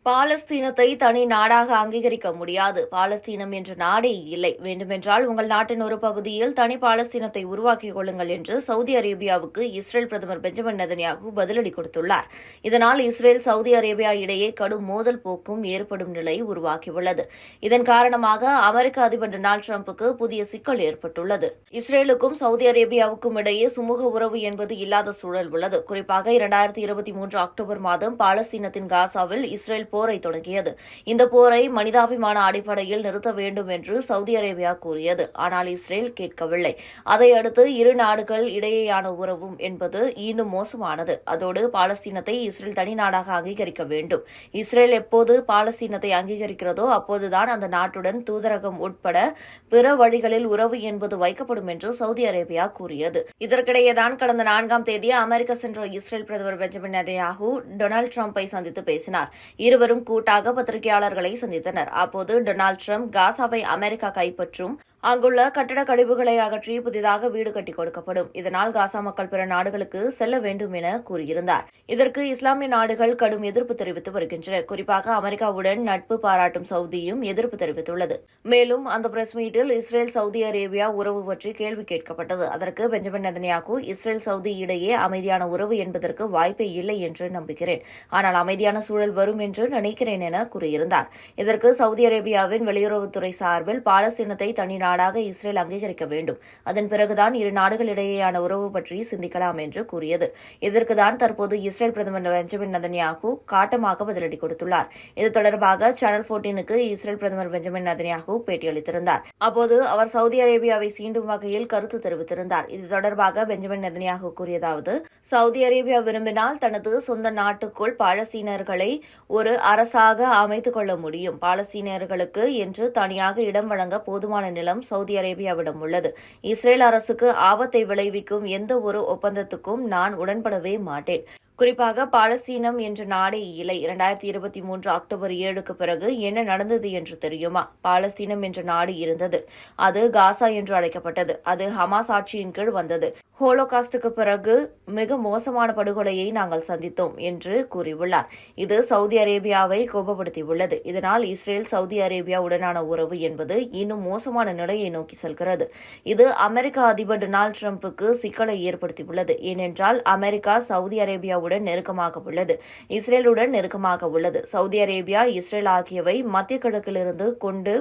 பாலஸ்தீனத்தை தனி நாடாக அங்கீகரிக்க முடியாது. பாலஸ்தீனம் என்ற நாடே இல்லை. வேண்டுமென்றால் உங்கள் நாட்டின் ஒரு பகுதியில் தனி பாலஸ்தீனத்தை உருவாக்கிக் கொள்ளுங்கள் என்று சவுதி அரேபியாவுக்கு இஸ்ரேல் பிரதமர் பெஞ்சமின் நெதன்யாகு பதிலடி கொடுத்துள்ளார். இதனால் இஸ்ரேல் சவுதி அரேபியா இடையே கடும் மோதல் போக்கும் ஏற்படும் நிலை உருவாகியுள்ளது. இதன் காரணமாக அமெரிக்க அதிபர் டொனால்டு டிரம்புக்கு புதிய சிக்கல் ஏற்பட்டுள்ளது. இஸ்ரேலுக்கும் சவுதி அரேபியாவுக்கும் இடையே சுமூக உறவு என்பது இல்லாத சூழல் உள்ளது. குறிப்பாக 2023 அக்டோபர் மாதம் பாலஸ்தீனத்தின் காசாவில் இஸ்ரேல் போரை தொடங்கியது. இந்த போரை மனிதாபிமான அடிப்படையில் நிறுத்த வேண்டும் என்று சவுதி அரேபியா கூறியது. ஆனால் இஸ்ரேல் கேட்கவில்லை. அதையடுத்து இரு நாடுகள் இடையேயான உறவும் என்பது இன்னும் மோசமானது. அதோடு பாலஸ்தீனத்தை இஸ்ரேல் தனி நாடாக அங்கீகரிக்க வேண்டும். இஸ்ரேல் எப்போது பாலஸ்தீனத்தை அங்கீகரிக்கிறதோ அப்போதுதான் அந்த நாட்டுடன் தூதரகம் உட்பட பிற வழிகளில் உறவு என்பது வைக்கப்படும் என்று சவுதி அரேபியா கூறியது. இதற்கிடையேதான் கடந்த 4ஆம் தேதி அமெரிக்கா சென்ற இஸ்ரேல் பிரதமர் பெஞ்சமின் நெதன்யாகு டொனால்டு டிரம்பை சந்தித்து பேசினார். இருவரும் கூட்டாக பத்திரிகையாளர்களை சந்தித்தனர். அப்போது டொனால்டு டிரம்ப் காசாவை அமெரிக்கா கைப்பற்றும், அங்குள்ள கட்டட கழிவுகளை அகற்றி புதிதாக வீடு கட்டிக் கொடுக்கப்படும், இதனால் காசா மக்கள் பிற நாடுகளுக்கு செல்ல வேண்டும் என கூறியிருந்தார். இதற்கு இஸ்லாமிய நாடுகள் கடும் எதிர்ப்பு தெரிவித்து வருகின்றன. குறிப்பாக அமெரிக்காவுடன் நட்பு பாராட்டும் சவுதியும் எதிர்ப்பு தெரிவித்துள்ளது. மேலும் அந்த பிரஸ் மீட்டில் இஸ்ரேல் சவுதி அரேபியா உறவு பற்றி கேள்வி கேட்கப்பட்டது. அதற்கு பெஞ்சமின் நெதன்யாகு இஸ்ரேல் சவுதி இடையே அமைதியான உறவு என்பதற்கு வாய்ப்பே இல்லை என்று நம்புகிறேன். ஆனால் அமைதியான சூழல் வரும் என்று நினைக்கிறேன் என கூறியிருந்தார். இதற்கு சவுதி அரேபியாவின் வெளியுறவுத்துறை சார்பில் பாலஸ்தீனத்தை தனி நாடாக இஸ்ரேல் அங்கீகரிக்க வேண்டும், அதன் பிறகுதான் இரு நாடுகளிடையேயான உறவு பற்றி சிந்திக்கலாம் என்று கூறியது. இதற்குதான் தற்போது இஸ்ரேல் பிரதமர் பெஞ்சமின் நெதன்யாகு காட்டமாக பதிலடி கொடுத்துள்ளார். இது தொடர்பாக சேனல் 14க்கு இஸ்ரேல் பிரதமர் பெஞ்சமின் நெதன்யாகு பேட்டியளித்திருந்தார். அப்போது அவர் சவுதி அரேபியாவை சீண்டும் வகையில் கருத்து தெரிவித்திருந்தார். இது தொடர்பாக பெஞ்சமின் நெதன்யாகு கூறியதாவது: சவுதி அரேபியா விரும்பினால் தனது சொந்த நாட்டுக்குள் பாலஸ்தீனர்களை ஒரு அரசாக அமைத்துக் கொள்ள முடியும். பாலஸ்தீனியர்களுக்கு என்று தனியாக இடம் வழங்க போதுமான நிலம் சவுதி அரேபியாவிடம் உள்ளது. இஸ்ரேல் அரசுக்கு ஆபத்தை விளைவிக்கும் எந்த ஒரு ஒப்பந்தத்துக்கும் நான் உடன்படவே மாட்டேன். குறிப்பாக பாலஸ்தீனம் என்ற நாடே இல்லை. 2023 அக்டோபர் 7க்கு பிறகு என்ன நடந்தது என்று தெரியுமா? பாலஸ்தீனம் என்ற நாடு இருந்தது. அது காசா என்று அழைக்கப்பட்டது. அது ஹமாஸ் ஆட்சியின் கீழ் வந்தது. ஹோலோகாஸ்டுக்கு பிறகு மிக மோசமான படுகொலையை நாங்கள் சந்தித்தோம் என்று கூறியுள்ளார். இது சவுதி அரேபியாவை கோபப்படுத்தியுள்ளது. இதனால் இஸ்ரேல் சவுதி அரேபியா உடனான உறவு என்பது இன்னும் மோசமான நிலையை நோக்கி செல்கிறது. இது அமெரிக்க அதிபர் டொனால்டு டிரம்புக்கு சிக்கலை ஏற்படுத்தியுள்ளது. ஏனென்றால் அமெரிக்கா சவுதி அரேபியா நெருக்கமாக உள்ளது, இஸ்ரேலுடன் நெருக்கமாக உள்ளது. சவுதி அரேபியா, இஸ்ரேல் ஆகியவை மத்திய கிழக்கிலிருந்து கொண்டு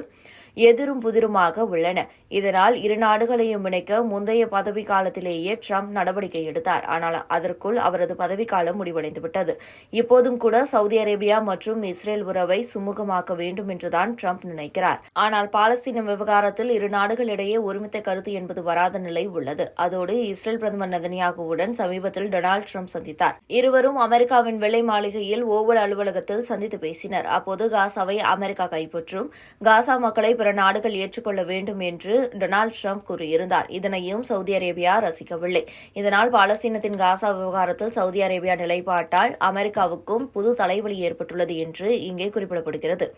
எதிரும் புதிருமாக உள்ளன. இதனால் இரு நாடுகளையும் இணைக்க முந்தைய பதவி காலத்திலேயே ட்ரம்ப் நடவடிக்கை எடுத்தார். ஆனால் அதற்குள் அவரது பதவிக்காலம் முடிவடைந்துவிட்டது. இப்போதும் கூட சவுதி அரேபியா மற்றும் இஸ்ரேல் உறவை சுமூகமாக்க வேண்டும் என்றுதான் ட்ரம்ப் நினைக்கிறார். ஆனால் பாலஸ்தீன விவகாரத்தில் இரு நாடுகளிடையே ஒருமித்த கருத்து என்பது வராத நிலை உள்ளது. அதோடு இஸ்ரேல் பிரதமர் நெதன்யாகுவுடன் சமீபத்தில் டொனால்டு டிரம்ப் சந்தித்தார். இருவரும் அமெரிக்காவின் வெள்ளை மாளிகையில் ஓவல் அலுவலகத்தில் சந்தித்து பேசினர். அப்போது காசாவை அமெரிக்கா கைப்பற்றும், காசா மக்களை பிற நாடுகள் ஏற்றுக்கொள்ள வேண்டும் என்று டொனால்டு டிரம்ப் கூறியிருந்தார். இதனையும் சவுதி அரேபியா ரசிக்கவில்லை. இதனால் பாலஸ்தீனத்தின் காசா விவகாரத்தில் சவுதி அரேபியா நிலைப்பாட்டால் அமெரிக்காவுக்கும் புது தலைவலி ஏற்பட்டுள்ளது என்று இங்கே குறிப்பிடப்படுகிறது.